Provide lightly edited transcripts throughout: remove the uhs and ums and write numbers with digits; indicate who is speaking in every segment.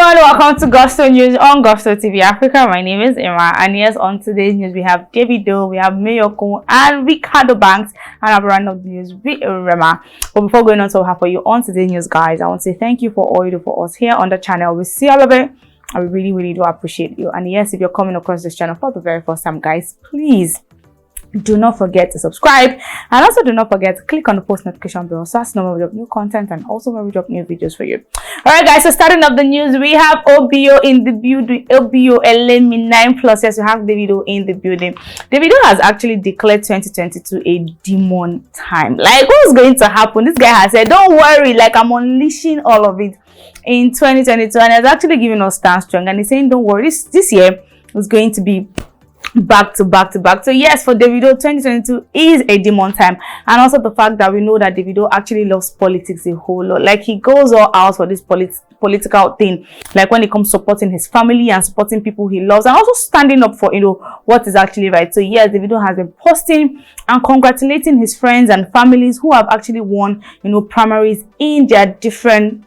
Speaker 1: everyone, welcome to Gusto News on Gusto TV Africa. My name is Emma, and yes, on today's news we have DAVIDO, we have Mayorkun and Reekado Banks, and I'll run up the news with Rema. But before going on to what I have for you on today's news, guys, I want to say thank you for all you do for us here on the channel. We see all of it, and we really do appreciate you. And yes, if you're coming across this channel for the very first time, guys, please do not forget to subscribe, and also do not forget to click on the post notification bell so as to know when we drop new content and also when we drop new videos for you. All right, guys, so starting up the news, we have OBO in the building. OBO LM 9+. Yes, we have DAVIDO in the building. DAVIDO has actually declared 2022 a demon time. Like, what's going to happen? This guy has said, don't worry, like, I'm unleashing all of it in 2022, and he's actually giving us stand strong, and he's saying, don't worry, this year is going to be back to back. So yes, for DAVIDO, 2022 is a demon time. And also the fact that we know that DAVIDO actually loves politics a whole lot. Like, he goes all out for this political thing, like when it comes supporting his family and supporting people he loves, and also standing up for, you know, what is actually right. So yes, DAVIDO has been posting and congratulating his friends and families who have actually won, you know, primaries in their different,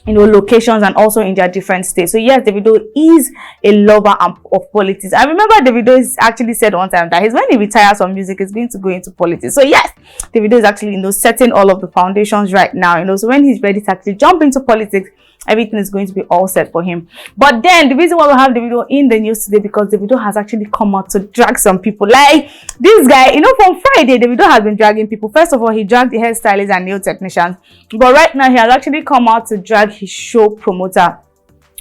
Speaker 1: you know, locations and also in their different states. So yes, DAVIDO is a lover of politics. I remember DAVIDO is actually said one time that when he retires from music, he's going to go into politics. So yes, DAVIDO is actually, you know, setting all of the foundations right now, you know, so when he's ready to actually jump into politics, everything is going to be all set for him. But then the reason why we have DAVIDO in the news today, because DAVIDO has actually come out to drag some people. Like this guy, you know, from Friday, DAVIDO has been dragging people. First of all, he dragged the hairstylists and nail technicians, but right now he has actually come out to drag his show promoter.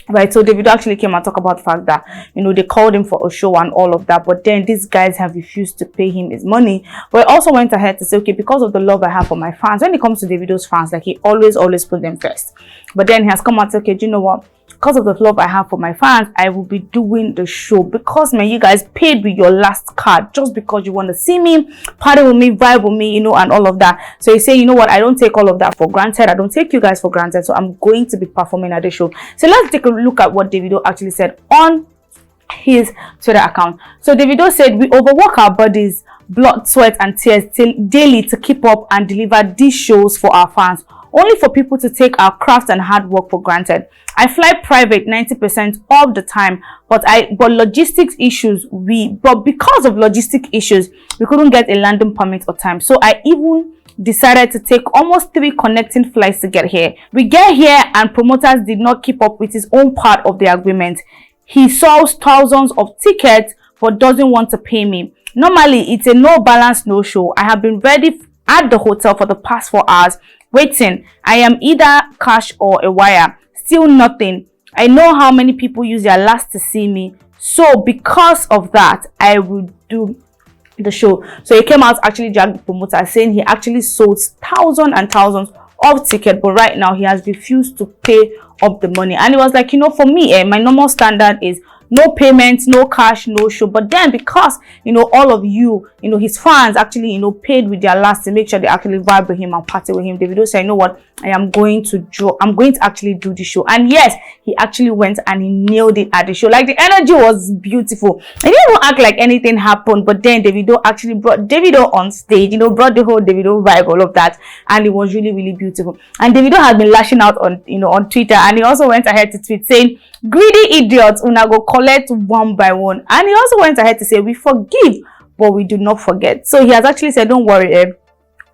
Speaker 1: Right, so DAVIDO actually came and talked about the fact that, you know, they called him for a show and all of that, but then these guys have refused to pay him his money. But he also went ahead to say, okay, because of the love I have for my fans, when it comes to DAVIDO's fans, like, he always put them first. But then he has come out and said, okay, do you know what? Because of the love I have for my fans, I will be doing the show. Because, man, you guys paid with your last card just because you want to see me, party with me, vibe with me, you know, and all of that. So he said, you know what, I don't take all of that for granted. I don't take you guys for granted. So I'm going to be performing at the show. So let's take a look at what DAVIDO actually said on his Twitter account. So DAVIDO said, we overwork our bodies, blood, sweat, and tears daily to keep up and deliver these shows for our fans, only for people to take our craft and hard work for granted. I fly private 90% of the time, but because of logistic issues, we couldn't get a landing permit on time. So I even decided to take almost 3 connecting flights to get here. We get here and promoters did not keep up with his own part of the agreement. He sells thousands of tickets but doesn't want to pay me. Normally, it's a no balance, no show. I have been ready at the hotel for the past 4 hours waiting. I am either cash or a wire. Still nothing. I know how many people use their last to see me. So because of that, I will do the show. So he came out actually dragged the promoter, saying he actually sold thousands and thousands of tickets, but right now he has refused to pay up the money. And it was like, you know, for me, my normal standard is no payments, no cash, no show. But then because, you know, all of you, you know, his fans actually, you know, paid with their last to make sure they actually vibe with him and party with him, DAVIDO said, you know what, I'm going to actually do the show. And yes, he actually went and he nailed it at the show. Like, the energy was beautiful. He didn't even act like anything happened, but then DAVIDO actually brought DAVIDO on stage, you know, brought the whole DAVIDO vibe, all of that, and it was really beautiful. And DAVIDO has been lashing out on, you know, on Twitter, and he also went ahead to tweet saying, greedy idiots, una go collect one by one. And he also went ahead to say, we forgive but we do not forget. So he has actually said, don't worry,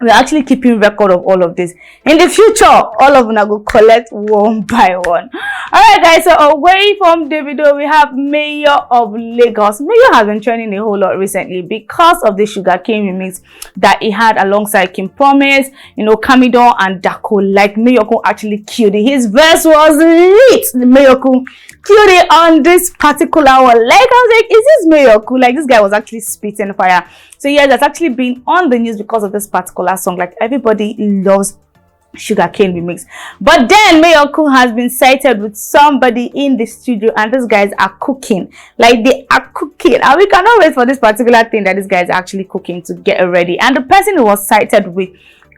Speaker 1: we're actually keeping record of all of this. In the future, all of them are going to collect one by one. All right, guys, so away from DAVIDO, we have Mayor of Lagos. Mayor has been trending a whole lot recently because of the Sugarcane remix that he had alongside Kim Promise, you know, Camidor and Dako. Like, Mayorkun actually killed it. His verse was lit. Mayorkun killed it on this particular one. Like, I was like, is this Mayorkun? Like, this guy was actually spitting fire. So yeah, that's actually been on the news because of this particular song. Like, everybody loves Sugarcane remix. But then Mayorkun has been sighted with somebody in the studio, and these guys are cooking. Like, they are cooking, and we cannot wait for this particular thing that this guy is actually cooking to get ready. And the person who was sighted with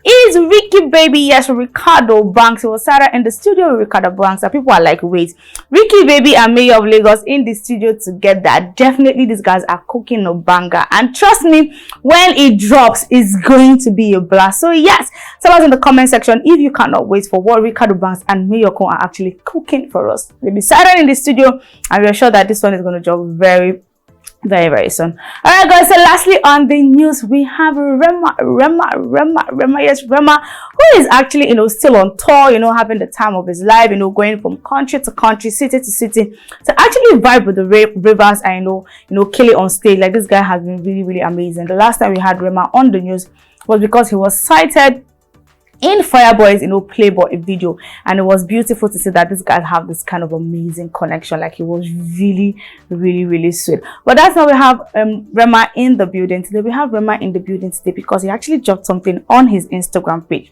Speaker 1: is Ricky Baby, yes, Reekado Banks. He was sat in the studio with Reekado Banks, and people are like, wait, Ricky Baby and Mayor of Lagos in the studio together. Definitely these guys are cooking a banger, and trust me, when it drops, it's going to be a blast. So yes, tell us in the comment section if you cannot wait for what Reekado Banks and Mayorkun are actually cooking for us. They'll be sat in the studio, and we're sure that this one is going to drop very soon. All right, guys, so lastly on the news, we have Rema, yes, Rema, who is actually still on tour, having the time of his life, going from country to country, city to city, to actually vibe with the ravers and kill it on stage. Like, this guy has been really amazing. The last time we had Rema on the news was because he was cited in Fireboy's Playboy video, and it was beautiful to see that these guys have this kind of amazing connection. Like, it was really sweet. But that's why we have Rema in the building today. We have Rema in the building today because he actually dropped something on his Instagram page,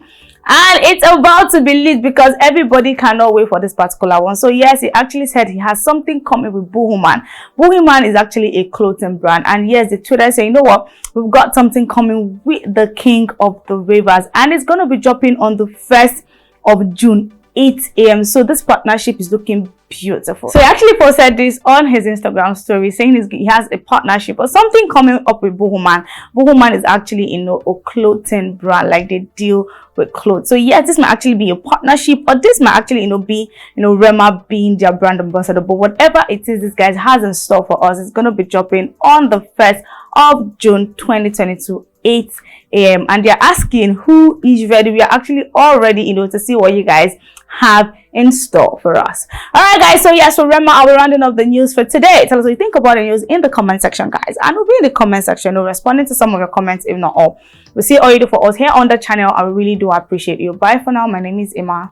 Speaker 1: and it's about to be leaked because everybody cannot wait for this particular one. So yes, he actually said he has something coming with Boohooman. Boohooman is actually a clothing brand, and yes, the Twitter say, you know what, we've got something coming with the king of the ravers, and it's going to be dropping on the 1st of June, 8 a.m. So this partnership is looking beautiful. So he actually posted this on his Instagram story, saying he has a partnership or something coming up with Boohooman. Boohooman is actually a clothing brand, like they deal with clothes. So yes, this might actually be a partnership, or this might actually be Rema being their brand ambassador. But whatever it is this guys has in store for us, it's going to be dropping on the 1st of June 2022, 8 a.m. and they're asking who is ready. We are actually all ready to see what you guys have in store for us. All right, guys, so yes, so Rema, I'll be rounding up the news for today. Tell us what you think about the news in the comment section, guys, and we'll be in the comment section responding to some of your comments, if not all. We'll see all you do for us here on the channel. I really do appreciate you. Bye for now. My name is Emma.